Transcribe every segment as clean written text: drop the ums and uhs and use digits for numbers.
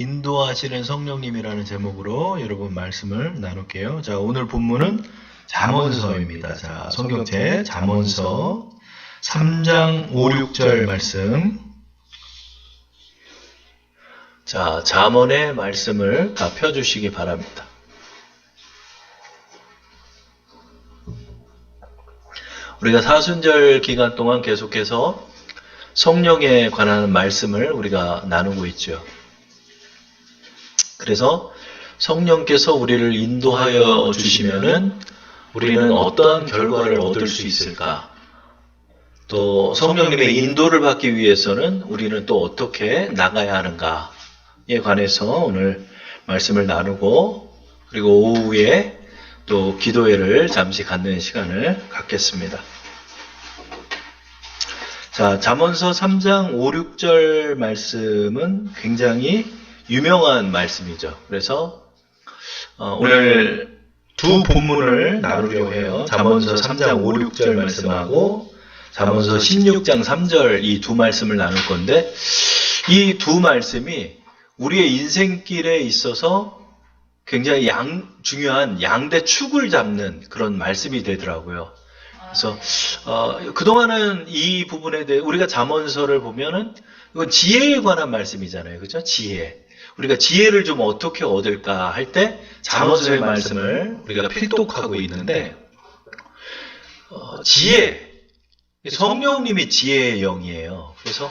인도하시는 성령님이라는 제목으로 여러분 말씀을 나눌게요. 자, 오늘 본문은 잠언서입니다. 자, 성경책 잠언서 3장 5, 6절 말씀. 자, 잠언의 말씀을 다 펴주시기 바랍니다. 우리가 사순절 기간 동안 계속해서 성령에 관한 말씀을 우리가 나누고 있죠. 그래서 성령께서 우리를 인도하여 주시면은 우리는 어떠한 결과를 얻을 수 있을까? 또 성령님의 인도를 받기 위해서는 우리는 또 어떻게 나가야 하는가에 관해서 오늘 말씀을 나누고, 그리고 오후에 또 기도회를 잠시 갖는 시간을 갖겠습니다. 자, 잠언서 3장 5, 6절 말씀은 굉장히 유명한 말씀이죠. 그래서 오늘 두 본문을 나누려고 해요. 잠언서 3장 5, 6절 말씀하고 잠언서 16장 3절 이 두 말씀을 나눌 건데, 이 두 말씀이 우리의 인생길에 있어서 굉장히 중요한 양대 축을 잡는 그런 말씀이 되더라고요. 그래서 그동안은 이 부분에 대해 우리가 잠언서를 보면은 이건 지혜에 관한 말씀이잖아요. 그렇죠? 지혜. 우리가 지혜를 좀 어떻게 얻을까 할 때 잠언서의 말씀을 우리가 필독하고 있는데, 지혜, 성령님이 지혜의 영이에요. 그래서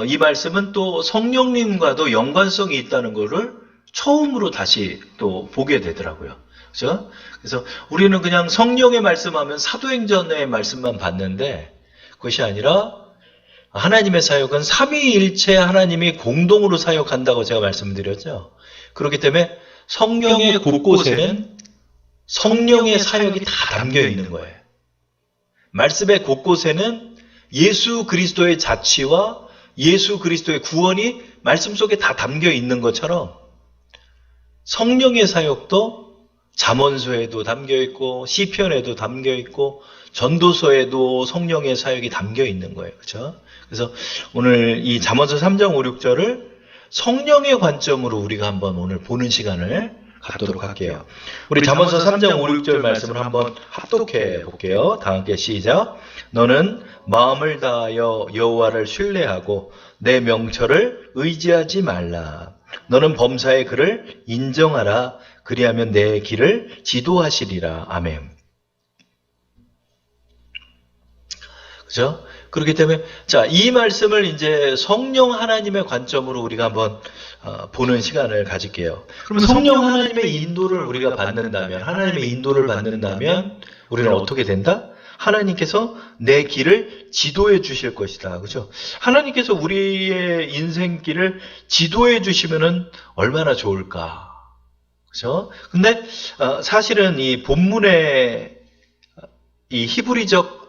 이 말씀은 또 성령님과도 연관성이 있다는 것을 처음으로 다시 또 보게 되더라고요. 그렇죠? 그래서 우리는 그냥 성령의 말씀하면 사도행전의 말씀만 봤는데, 그것이 아니라 하나님의 사역은 삼위일체 하나님이 공동으로 사역한다고 제가 말씀드렸죠. 그렇기 때문에 성경의 곳곳에는 성령의 사역이 다 담겨 있는 거예요. 말씀의 곳곳에는 예수 그리스도의 자취와 예수 그리스도의 구원이 말씀 속에 다 담겨 있는 것처럼 성령의 사역도 잠언서에도 담겨 있고 시편에도 담겨 있고 전도서에도 성령의 사역이 담겨 있는 거예요. 그렇죠? 그래서 오늘 이 잠언서 3장 5, 6절을 성령의 관점으로 우리가 한번 오늘 보는 시간을 갖도록 할게요. 우리 잠언서 3장 5, 6절 말씀을 한번 합독해 볼게요. 다 함께 시작. 너는 마음을 다하여 여호와를 신뢰하고 내 명철을 의지하지 말라. 너는 범사의 그를 인정하라. 그리하면 내 길을 지도하시리라. 아멘. 그죠? 그렇기 때문에 자, 이 말씀을 이제 성령 하나님의 관점으로 우리가 한번 보는 시간을 가질게요. 그러면 성령 하나님의 인도를 우리가 받는다면, 하나님의 인도를 받는다면 우리는 어떻게 된다? 하나님께서 내 길을 지도해 주실 것이다. 그죠? 하나님께서 우리의 인생길을 지도해 주시면은 얼마나 좋을까? 그죠? 근데 사실은 이 본문의 이 히브리적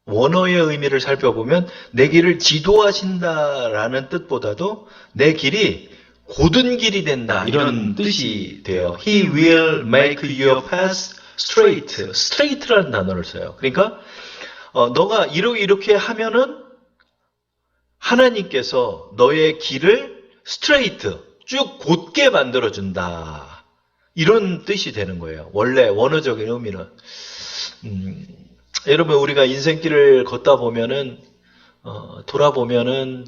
원어의 의미를 살펴보면 내 길을 지도하신다라는 뜻보다도 내 길이 곧은 길이 된다, 이런 뜻이 돼요. He will make your path straight. straight라는 단어를 써요. 그러니까 너가 이렇게 하면은 하나님께서 너의 길을 straight, 쭉 곧게 만들어준다, 이런 뜻이 되는 거예요. 원래 원어적인 의미는. 여러분, 우리가 인생길을 걷다 보면은 돌아보면은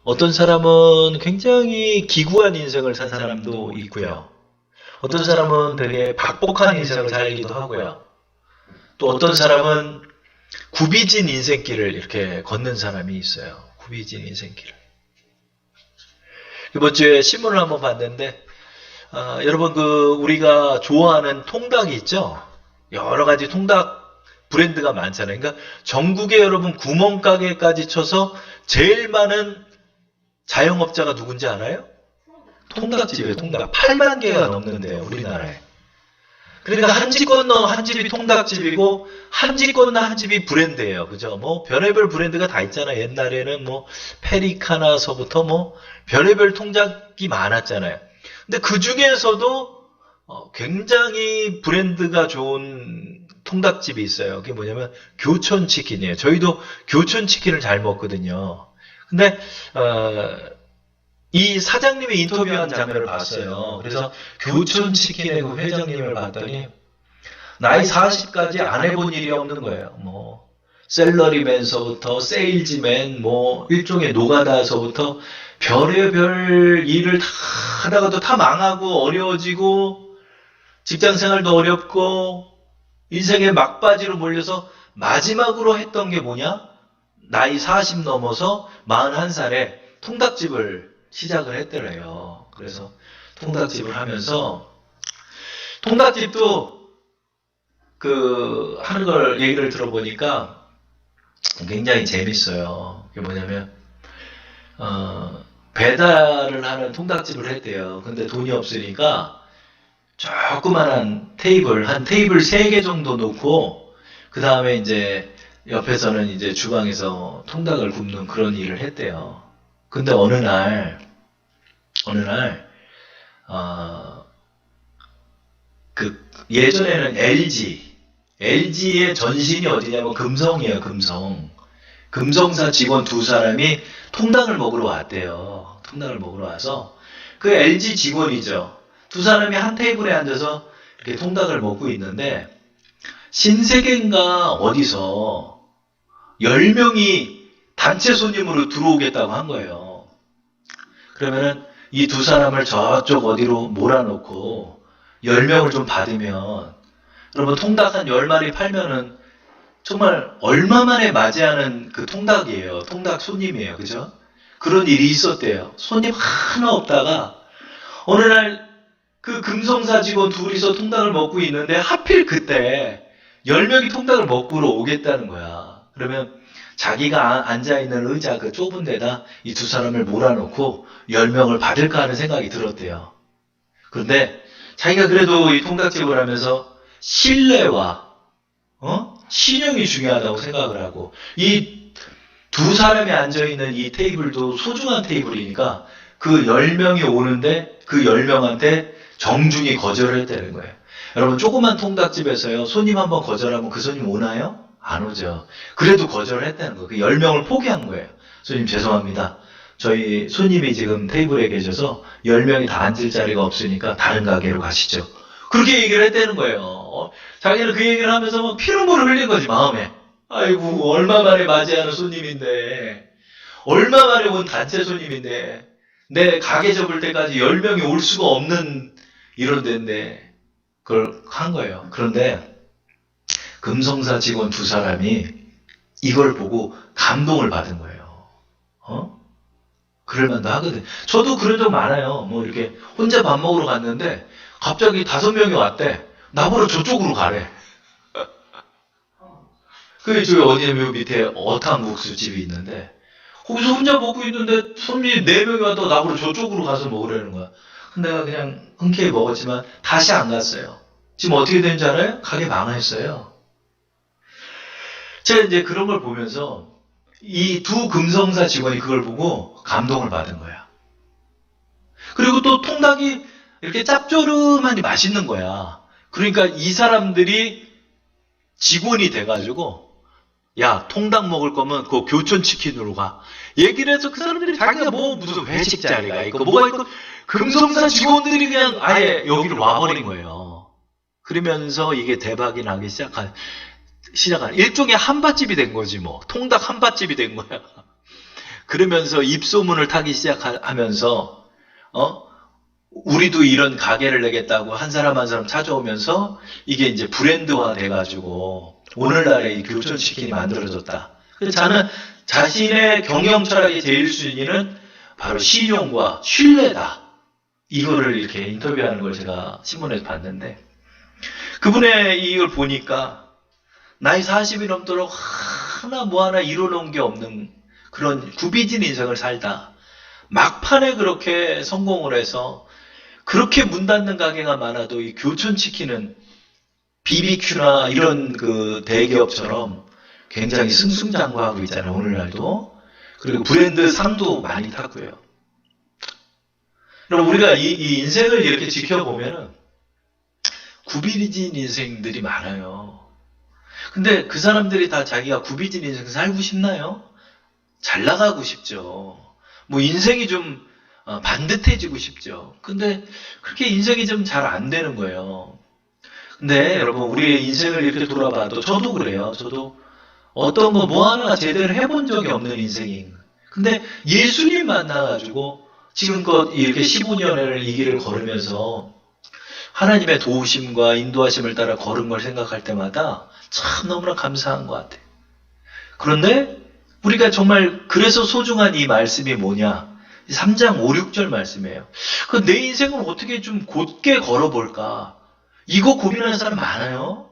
어떤 사람은 굉장히 기구한 인생을 산 사람도 있고요. 어떤 사람은 되게 박복한 인생을 살기도 하고요. 또 어떤 사람은 굽이진 인생길을 이렇게 걷는 사람이 있어요. 굽이진 인생길을. 이번 주에 신문을 한번 봤는데, 여러분 우리가 좋아하는 통닭이 있죠? 여러 가지 통닭 브랜드가 많잖아요. 그러니까 전국에 여러분 구멍가게까지 쳐서 제일 많은 자영업자가 누군지 알아요? 통닭집이에요. 통닭. 8만 개가 넘는데요, 우리나라에. 그러니까 한 집 건너 한 집이 통닭집이고 한 집 건너 한 집이 브랜드예요. 그죠? 뭐 별의별 브랜드가 다 있잖아요. 옛날에는 뭐 페리카나서부터 뭐 별의별 통닭이 많았잖아요. 근데 그 중에서도 굉장히 브랜드가 좋은 통닭집이 있어요. 그게 뭐냐면 교촌치킨이에요. 저희도 교촌치킨을 잘 먹거든요. 근데 이 사장님이 인터뷰한 장면을 봤어요. 그래서 교촌치킨의 그 회장님을 봤더니 나이 40까지 안 해본 일이 없는 거예요. 뭐 셀러리맨서부터 세일즈맨, 뭐 일종의 노가다서부터 별의별 일을 다 하다가도 다 망하고 어려워지고 직장생활도 어렵고 인생의 막바지로 몰려서 마지막으로 했던 게 뭐냐? 나이 40 넘어서 41살에 통닭집을 시작을 했더래요. 그래서 통닭집을 하면서 통닭집도 그 하는 걸 얘기를 들어보니까 굉장히 재밌어요. 그게 뭐냐면 배달을 하는 통닭집을 했대요. 근데 돈이 없으니까 조그만한 테이블, 한 테이블 3개 정도 놓고 그 다음에 이제 옆에서는 이제 주방에서 통닭을 굽는 그런 일을 했대요. 근데 어느 날 그 예전에는 LG의 전신이 어디냐면 금성이에요, 금성. 금성사 직원 2사람이 통닭을 먹으러 왔대요. 통닭을 먹으러 와서 그 LG 직원이죠. 2사람이 한 테이블에 앉아서 이렇게 통닭을 먹고 있는데 신세계인가 어디서 10명이 단체 손님으로 들어오겠다고 한 거예요. 그러면은 이 2사람을 저쪽 어디로 몰아놓고 10명을 좀 받으면 그러면 통닭 한 10마리 팔면은 정말 얼마만에 맞이하는 그 통닭이에요. 통닭 손님이에요. 그죠? 그런 일이 있었대요. 손님 하나 없다가 어느 날 그 금성사 직원 둘이서 통닭을 먹고 있는데 하필 그때 10명이 통닭을 먹으러 오겠다는 거야. 그러면 자기가 앉아있는 의자 그 좁은 데다 이 2사람을 몰아놓고 10명을 받을까 하는 생각이 들었대요. 그런데 자기가 그래도 이 통닭집을 하면서 신뢰와 신용이 중요하다고 생각을 하고 이 2사람이 앉아있는 이 테이블도 소중한 테이블이니까 그 10명이 오는데 그 10명한테 정중히 거절을 했다는 거예요. 여러분 조그만 통닭집에서요 손님 한번 거절하면 그 손님 오나요? 안 오죠. 그래도 거절을 했다는 거예요. 그 10명을 포기한 거예요. 손님 죄송합니다. 저희 손님이 지금 테이블에 계셔서 10명이 다 앉을 자리가 없으니까 다른 가게로 가시죠. 그렇게 얘기를 했다는 거예요. 자기는 그 얘기를 하면서 막 피눈물을 흘린 거지 마음에. 아이고 얼마 만에 맞이하는 손님인데 얼마 만에 온 단체 손님인데 내 가게 접을 때까지 10명이 올 수가 없는 이런 데인데 그걸 한 거예요. 그런데 금성사 직원 2사람이 이걸 보고 감동을 받은 거예요. 그럴만도 하거든. 저도 그런 적 많아요. 뭐 이렇게 혼자 밥 먹으러 갔는데 갑자기 5명이 왔대. 나보러 저쪽으로 가래. 그 저기 어디냐면 밑에 어탕국수 집이 있는데 거기서 혼자 먹고 있는데 손님이 4명이 와도 나보러 저쪽으로 가서 먹으라는 거야. 내가 그냥 흔쾌히 먹었지만 다시 안 갔어요. 지금 어떻게 된 줄 알아요? 가게 망했어요. 제가 이제 그런 걸 보면서 이 2 금성사 직원이 그걸 보고 감동을 받은 거야. 그리고 또 통닭이 이렇게 짭조름하니 맛있는 거야. 그러니까 이 사람들이 직원이 돼가지고 야 통닭 먹을 거면 그 교촌치킨으로 가. 얘기를 해서 그 사람들이 자기가 뭐 무슨 회식 자리가 있고 뭐가 있고 금성사 직원들이 그냥 아예 여기로 와버린 거예요. 그러면서 이게 대박이 나기 시작한 일종의 한밭집이 된 거지 뭐. 통닭 한밭집이 된 거야. 그러면서 입소문을 타기 시작하면서 우리도 이런 가게를 내겠다고 한 사람 한 사람 찾아오면서 이게 이제 브랜드화 돼가지고 오늘날의 이 교촌치킨이 만들어졌다. 그래서 저는 자신의 경영 철학의 제일 순위는 바로 신용과 신뢰다. 이거를 이렇게 인터뷰하는 걸 제가 신문에서 봤는데 그분의 이걸 보니까 나이 40이 넘도록 하나 이뤄놓은 게 없는 그런 구비진 인생을 살다. 막판에 그렇게 성공을 해서 그렇게 문 닫는 가게가 많아도 이 교촌치킨은 BBQ나 이런 그 대기업처럼 굉장히 승승장구하고 있잖아요. 오늘날도. 그리고 브랜드 상도 많이 탔고요. 그럼 우리가 이 인생을 이렇게 지켜보면은 구비진 인생들이 많아요. 근데 그 사람들이 다 자기가 구비진 인생 살고 싶나요? 잘 나가고 싶죠. 뭐 인생이 좀 반듯해지고 싶죠. 근데 그렇게 인생이 좀 잘 안 되는 거예요. 근데 여러분, 우리의 인생을 이렇게 돌아봐도 저도 그래요. 저도 어떤 거 뭐 하나 제대로 해본 적이 없는 인생인 거예요. 근데 예수님 만나가지고 지금껏 이렇게 15년을 이 길을 걸으면서 하나님의 도우심과 인도하심을 따라 걸은 걸 생각할 때마다 참 너무나 감사한 것 같아요. 그런데 우리가 정말 그래서 소중한 이 말씀이 뭐냐? 3장 5, 6절 말씀이에요. 내 인생을 어떻게 좀 곧게 걸어볼까? 이거 고민하는 사람 많아요.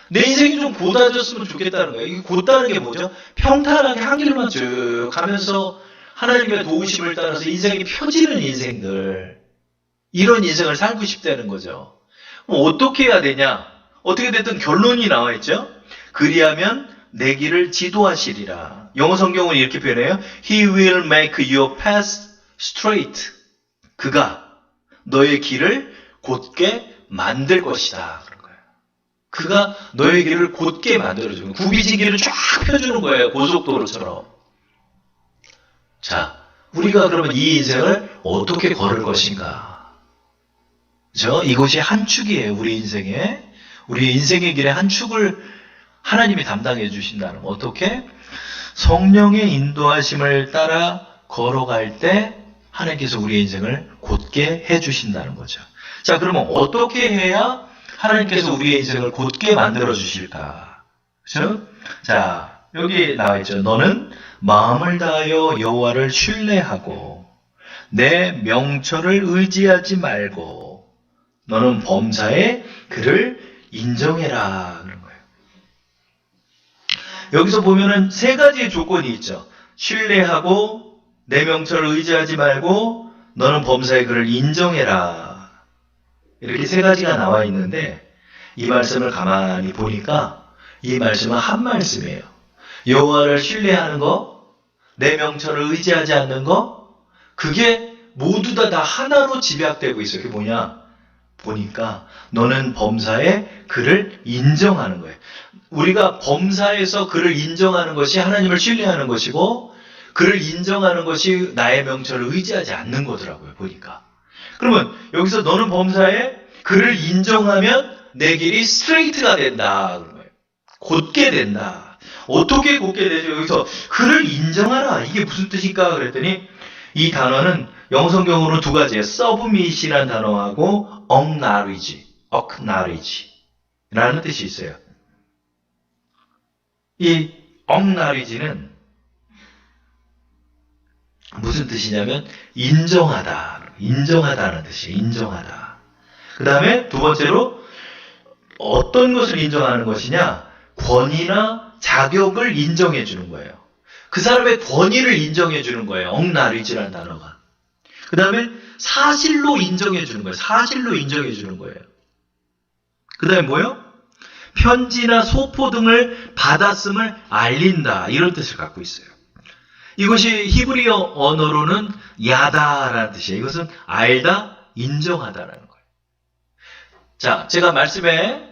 내 인생이 좀 곧아졌으면 좋겠다는 거예요. 이게 곧다는 게 뭐죠? 평탄하게 한 길만 쭉 가면서 하나님의 도우심을 따라서 인생이 펴지는 인생들. 이런 인생을 살고 싶다는 거죠. 어떻게 해야 되냐? 어떻게 됐든 결론이 나와 있죠? 그리하면 내 길을 지도하시리라. 영어 성경은 이렇게 표현해요. He will make your path straight. 그가 너의 길을 곧게 만들 것이다. 그런 거예요. 그가 너의 길을 곧게 만들어주는 거예요. 굽이진 길을 쫙 펴주는 거예요. 고속도로처럼. 자, 우리가 그러면 이 인생을 어떻게 걸을 것인가? 그죠? 이것이 한 축이에요. 우리 인생에. 우리 인생의 길의 한 축을 하나님이 담당해 주신다는 거. 어떻게? 성령의 인도하심을 따라 걸어갈 때 하나님께서 우리의 인생을 곧게 해 주신다는 거죠. 자, 그러면 어떻게 해야 하나님께서 우리의 인생을 곧게 만들어 주실까? 그렇죠? 자, 여기 나와 있죠. 너는 마음을 다하여 여호와를 신뢰하고 내 명철을 의지하지 말고 너는 범사에 그를 인정해라. 그런 거예요. 여기서 보면은 세 가지의 조건이 있죠. 신뢰하고 내 명철을 의지하지 말고 너는 범사에 그를 인정해라. 이렇게 세 가지가 나와 있는데 이 말씀을 가만히 보니까 이 말씀은 한 말씀이에요. 여호와를 신뢰하는 거, 내 명철을 의지하지 않는 거, 그게 모두 다 하나로 집약되고 있어요. 그게 뭐냐? 보니까 너는 범사에 그를 인정하는 거예요. 우리가 범사에서 그를 인정하는 것이 하나님을 신뢰하는 것이고 그를 인정하는 것이 나의 명철을 의지하지 않는 거더라고요. 보니까. 그러면 여기서 너는 범사에 그를 인정하면 내 길이 스트레이트가 된다. 그런 거예요. 곧게 된다. 어떻게 곧게 되죠? 여기서 그를 인정하라. 이게 무슨 뜻일까? 그랬더니 이 단어는 영어 성경으로는 두 가지예요. submit이라는 단어하고 acknowledge라는 뜻이 있어요. 이 acknowledge는 무슨 뜻이냐면 인정하다는 뜻이에요. 인정하다. 그 다음에 두 번째로 어떤 것을 인정하는 것이냐? 권위나 자격을 인정해 주는 거예요. 그 사람의 권위를 인정해 주는 거예요. acknowledge라는 단어가. 그 다음에 사실로 인정해 주는 거예요. 사실로 인정해 주는 거예요. 그 다음에 뭐요? 편지나 소포 등을 받았음을 알린다. 이런 뜻을 갖고 있어요. 이것이 히브리어 언어로는 야다라는 뜻이에요. 이것은 알다, 인정하다라는 거예요. 자, 제가 말씀에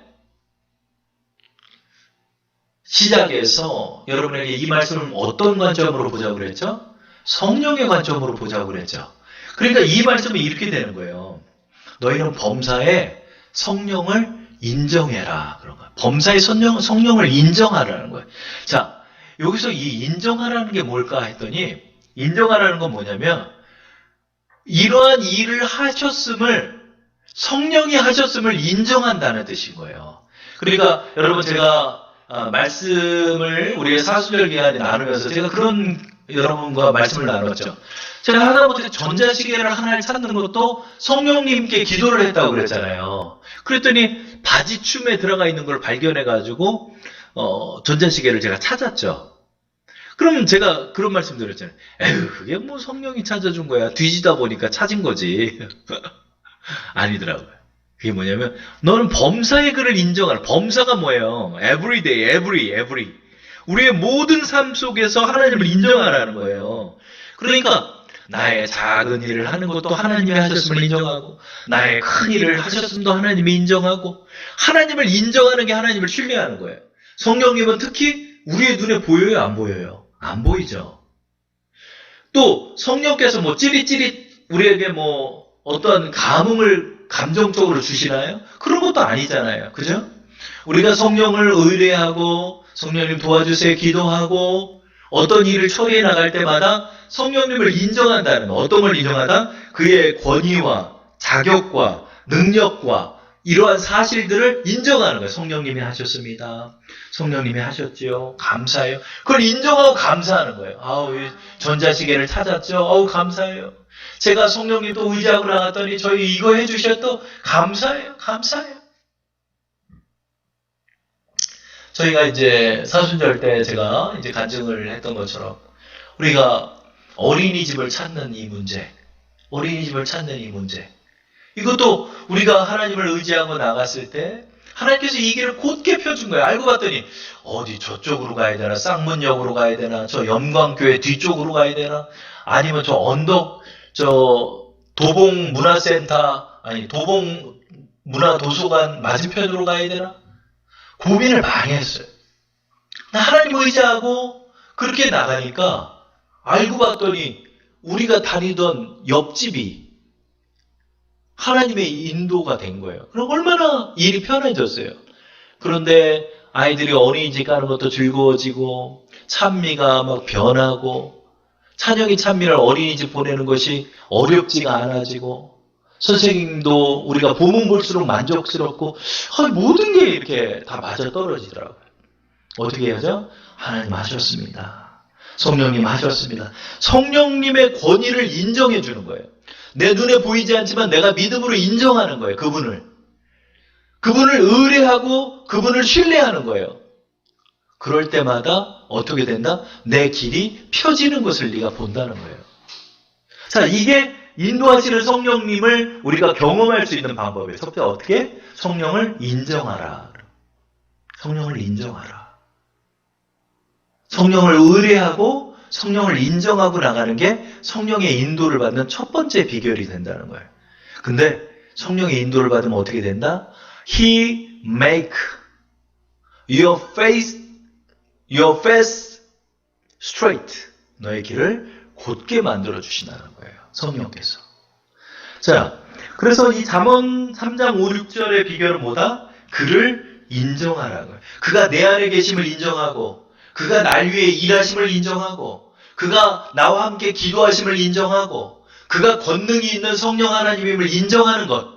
시작에서 여러분에게 이 말씀을 어떤 관점으로 보자고 그랬죠? 성령의 관점으로 보자고 그랬죠. 그러니까 이 말씀은 이렇게 되는 거예요. 너희는 범사에 성령을 인정해라. 그런 거예요. 범사에 성령을 인정하라는 거예요. 자, 여기서 이 인정하라는 게 뭘까 했더니 인정하라는 건 뭐냐면 이러한 일을 하셨음을 성령이 하셨음을 인정한다는 뜻인 거예요. 그러니까 여러분 제가 말씀을 우리의 사순절 기간에 나누면서 제가 그런 여러분과 말씀을 나눴죠. 제가 하다못해 전자시계를 하나를 찾는 것도 성령님께 기도를 했다고 그랬잖아요. 그랬더니 바지춤에 들어가 있는 걸 발견해가지고 전자시계를 제가 찾았죠. 그럼 제가 그런 말씀 드렸잖아요. 에휴, 그게 뭐 성령이 찾아준 거야. 뒤지다 보니까 찾은 거지. 아니더라고요. 그게 뭐냐면 너는 범사의 그를 인정하라. 범사가 뭐예요? Every day, every. 우리의 모든 삶 속에서 하나님을 인정하라는 거예요. 그러니까 나의 작은 일을 하는 것도 하나님이 하셨음을 인정하고 나의 큰 일을 하셨음도 하나님이 인정하고 하나님을 인정하는 게 하나님을 신뢰하는 거예요. 성령님은 특히 우리의 눈에 보여요? 안 보여요? 안 보이죠. 또 성령께서 뭐 찌릿찌릿 우리에게 뭐 어떤 감흥을 감정적으로 주시나요? 그런 것도 아니잖아요. 그죠? 우리가 성령을 의뢰하고 성령님 도와주세요 기도하고 어떤 일을 처리해 나갈 때마다 성령님을 인정한다는 거. 어떤 걸 인정하다? 그의 권위와 자격과 능력과 이러한 사실들을 인정하는 거예요. 성령님이 하셨습니다. 성령님이 하셨지요. 감사해요. 그걸 인정하고 감사하는 거예요. 아우, 전자시계를 찾았죠. 아우, 감사해요. 제가 성령님도 의지하고 나갔더니 저희 이거 해주셨도 감사해요. 감사해요. 저희가 이제 사순절 때 제가 이제 간증을 했던 것처럼 우리가 어린이집을 찾는 이 문제, 어린이집을 찾는 이 문제, 이것도 우리가 하나님을 의지하고 나갔을 때 하나님께서 이 길을 곧게 펴준 거예요. 알고 봤더니 어디 저쪽으로 가야 되나, 쌍문역으로 가야 되나, 저 영광교회 뒤쪽으로 가야 되나, 아니면 저 언덕, 저 도봉문화센터, 아니 도봉문화도서관 맞은편으로 가야 되나? 고민을 많이 했어요. 하나님 의지하고 그렇게 나가니까 알고 봤더니 우리가 다니던 옆집이 하나님의 인도가 된 거예요. 그럼 얼마나 일이 편해졌어요. 그런데 아이들이 어린이집 가는 것도 즐거워지고 찬미가 막 변하고 찬영이 찬미를 어린이집 보내는 것이 어렵지가 않아지고 선생님도 우리가 보면 볼수록 만족스럽고 모든 게 이렇게 다 맞아떨어지더라고요. 어떻게 하죠? 하나님 하셨습니다. 성령님 하셨습니다. 성령님의 권위를 인정해 주는 거예요. 내 눈에 보이지 않지만 내가 믿음으로 인정하는 거예요. 그분을 의뢰하고 그분을 신뢰하는 거예요. 그럴 때마다 어떻게 된다? 내 길이 펴지는 것을 네가 본다는 거예요. 자, 이게 인도하시는 성령님을 우리가 경험할 수 있는 방법이에요. 첫 번째 어떻게? 성령을 인정하라. 성령을 인정하라. 성령을 의뢰하고 성령을 인정하고 나가는 게 성령의 인도를 받는 첫 번째 비결이 된다는 거예요. 근데 성령의 인도를 받으면 어떻게 된다? He make your face straight. 너의 길을 곧게 만들어 주신다는 거예요. 성령께서. 자, 그래서 이 잠언 3장 5, 6절의 비결은 뭐다? 그를 인정하라고요. 그가 내 안에 계심을 인정하고 그가 날 위해 일하심을 인정하고 그가 나와 함께 기도하심을 인정하고 그가 권능이 있는 성령 하나님임을 인정하는 것.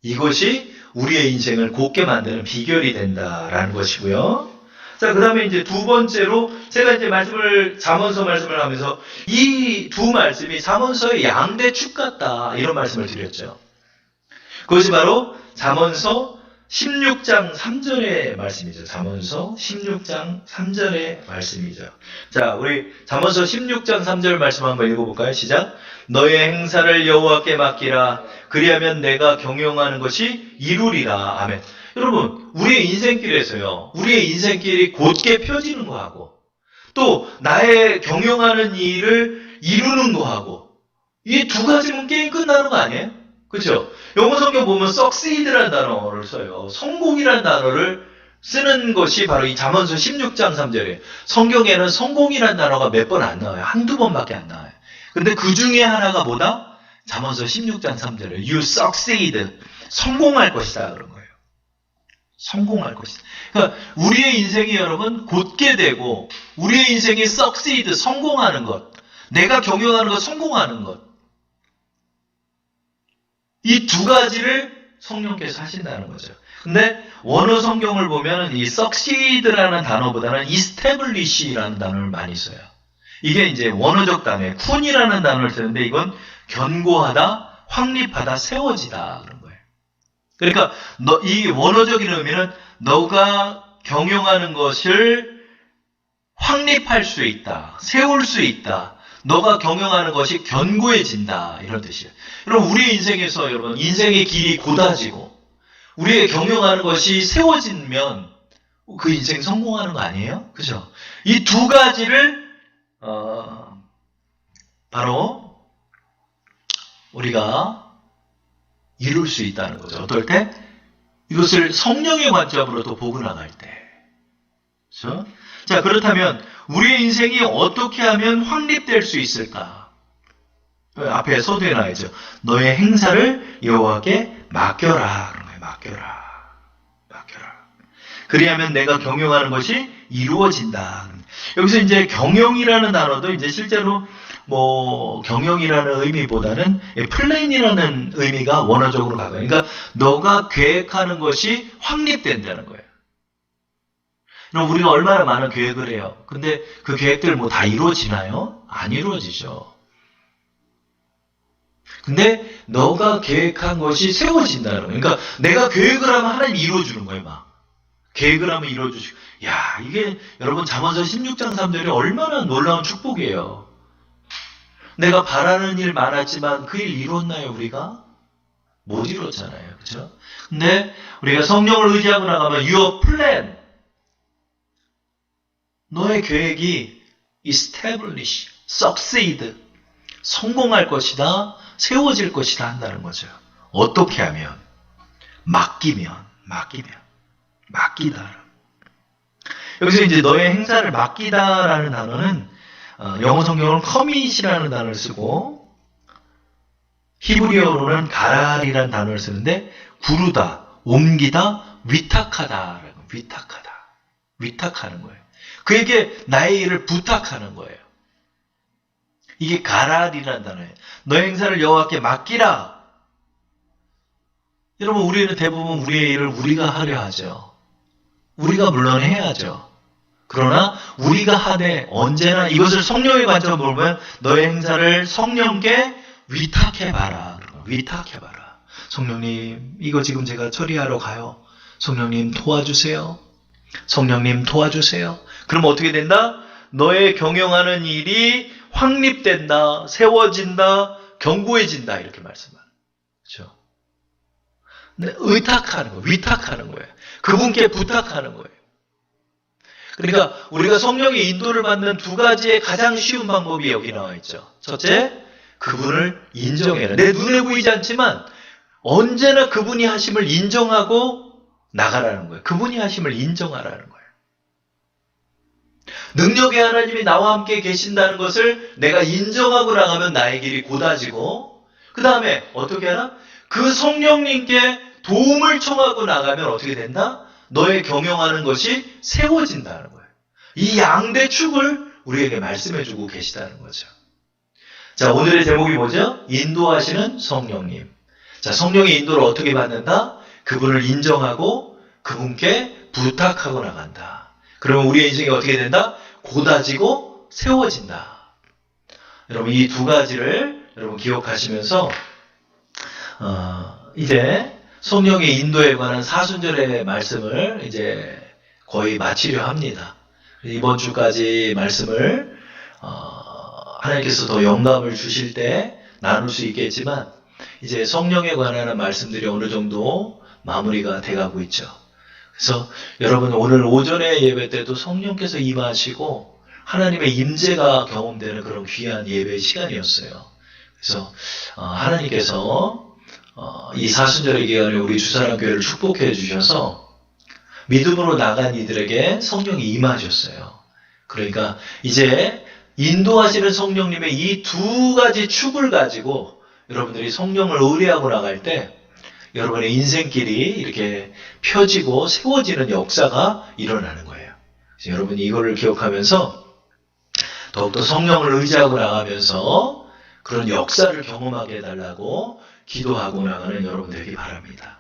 이것이 우리의 인생을 곧게 만드는 비결이 된다라는 것이고요. 자, 그 다음에 이제 두 번째로 제가 이제 잠언서 말씀을 하면서 이 두 말씀이 잠언서의 양대축 같다 이런 말씀을 드렸죠. 그것이 바로 잠언서 16장 3절의 말씀이죠. 잠언서 16장 3절의 말씀이죠. 자, 우리 잠언서 16장 3절 말씀 한번 읽어볼까요? 시작. 너의 행사를 여호와께 맡기라. 그리하면 내가 경영하는 것이 이루리라. 아멘. 여러분, 우리의 인생길에서요, 우리의 인생길이 곧게 펴지는 거하고, 또 나의 경영하는 일을 이루는 거하고, 이 두 가지면 게임 끝나는 거 아니에요? 그렇죠? 영어 성경 보면 succeed라는 단어를 써요. 성공이라는 단어를 쓰는 것이 바로 이 잠언서 16장 3절이에요. 성경에는 성공이라는 단어가 몇 번 안 나와요. 한두 번밖에 안 나와요. 근데 그 중에 하나가 뭐다? 잠언서 16장 3절이에요. You succeed. 성공할 것이다. 그런 거예요. 성공할 것이다. 그러니까 우리의 인생이 여러분 곧게 되고 우리의 인생이 succeed, 성공하는 것. 내가 경영하는 것, 성공하는 것. 이 두 가지를 성령께서 하신다는 거죠. 근데 원어 성경을 보면 이 succeed라는 단어보다는 establish라는 단어를 많이 써요. 이게 이제 원어적 단어예요. 쿤이라는 단어를 쓰는데 이건 견고하다, 확립하다, 세워지다 그런 거예요. 그러니까 이 원어적인 의미는 너가 경영하는 것을 확립할 수 있다, 세울 수 있다. 너가 경영하는 것이 견고해진다 이런 뜻이에요. 여러분 우리의 인생에서 여러분 인생의 길이 곧아지고 우리의 경영하는 것이 세워지면 그 인생 성공하는 거 아니에요? 그죠? 이 두 가지를 바로 우리가 이룰 수 있다는 거죠. 어떨 때? 이것을 성령의 관점으로 또 보고 나갈 때. 그렇죠? 자, 그렇다면 우리의 인생이 어떻게 하면 확립될 수 있을까? 앞에 서두에 나와있죠. 너의 행사를 여호와께 맡겨라. 그런 거예요. 맡겨라. 그리하면 내가 경영하는 것이 이루어진다. 여기서 이제 경영이라는 단어도 이제 실제로 뭐 경영이라는 의미보다는 플랜이라는 의미가 원어적으로 가고요. 그러니까 너가 계획하는 것이 확립된다는 거예요. 그럼 우리가 얼마나 많은 계획을 해요. 근데 그 계획들 뭐 다 이루어지나요? 안 이루어지죠. 근데 너가 계획한 것이 세워진다는 거예요. 그러니까 내가 계획을 하면 하나님이 이루어주는 거예요. 막. 계획을 하면 이루어주시고. 야, 이게 여러분 잠언서 16장 3절이 얼마나 놀라운 축복이에요. 내가 바라는 일 많았지만 그 일 이뤘나요, 우리가? 못 이뤘잖아요. 그렇죠? 근데 우리가 성령을 의지하고 나가면 your plan, 너의 계획이 establish, succeed, 성공할 것이다, 세워질 것이다 한다는 거죠. 어떻게 하면? 맡기다. 여기서 이제 너의 행사를 맡기다라는 단어는 영어 성경은 commit이라는 단어를 쓰고 히브리어로는 가랄이라는 단어를 쓰는데 구르다, 옮기다, 위탁하다라고 위탁하는 거예요. 그에게 나의 일을 부탁하는 거예요. 이게 가랄이라는 단어예요. 너의 행사를 여호와께 맡기라. 여러분 우리는 대부분 우리의 일을 우리가 하려 하죠. 우리가 물론 해야죠. 그러나 우리가 하되 언제나 이것을 성령의 관점으로 보면 너의 행사를 성령께 위탁해봐라. 위탁해봐라. 성령님 이거 지금 제가 처리하러 가요. 성령님 도와주세요. 성령님 도와주세요. 그럼 어떻게 된다? 너의 경영하는 일이 확립된다. 세워진다. 견고해진다. 이렇게 말씀하는 거죠. 의탁하는 거예요. 위탁하는 거예요. 그분께 부탁하는 거예요. 그러니까 우리가 성령의 인도를 받는 두 가지의 가장 쉬운 방법이 여기 나와 있죠. 첫째, 그분을 인정해라. 내 눈에 보이지 않지만 언제나 그분이 하심을 인정하고 나가라는 거예요. 그분이 하심을 인정하라는 거예요. 능력의 하나님이 나와 함께 계신다는 것을 내가 인정하고 나가면 나의 길이 곧아지고 그 다음에 어떻게 하나? 그 성령님께 도움을 청하고 나가면 어떻게 된다? 너의 경영하는 것이 세워진다는 거예요. 이 양대 축을 우리에게 말씀해주고 계시다는 거죠. 자, 오늘의 제목이 뭐죠? 인도하시는 성령님. 자, 성령의 인도를 어떻게 받는다? 그분을 인정하고 그분께 부탁하고 나간다. 그러면 우리의 인생이 어떻게 된다? 곧아지고 세워진다. 여러분 이 두 가지를 여러분 기억하시면서 이제 성령의 인도에 관한 사순절의 말씀을 이제 거의 마치려 합니다. 이번 주까지 말씀을 하나님께서 더 영감을 주실 때 나눌 수 있겠지만 이제 성령에 관한 말씀들이 어느 정도 마무리가 돼가고 있죠. 그래서 여러분 오늘 오전의 예배 때도 성령께서 임하시고 하나님의 임재가 경험되는 그런 귀한 예배 시간이었어요. 그래서 하나님께서 이 사순절의 기간에 우리 주사랑교회를 축복해 주셔서 믿음으로 나간 이들에게 성령이 임하셨어요. 그러니까 이제 인도하시는 성령님의 이 두 가지 축을 가지고 여러분들이 성령을 의뢰하고 나갈 때 여러분의 인생길이 이렇게 펴지고 세워지는 역사가 일어나는 거예요. 그래서 여러분이 이거를 기억하면서 더욱더 성령을 의지하고 나가면서 그런 역사를 경험하게 해달라고 기도하고 나가는 여러분 되기 바랍니다.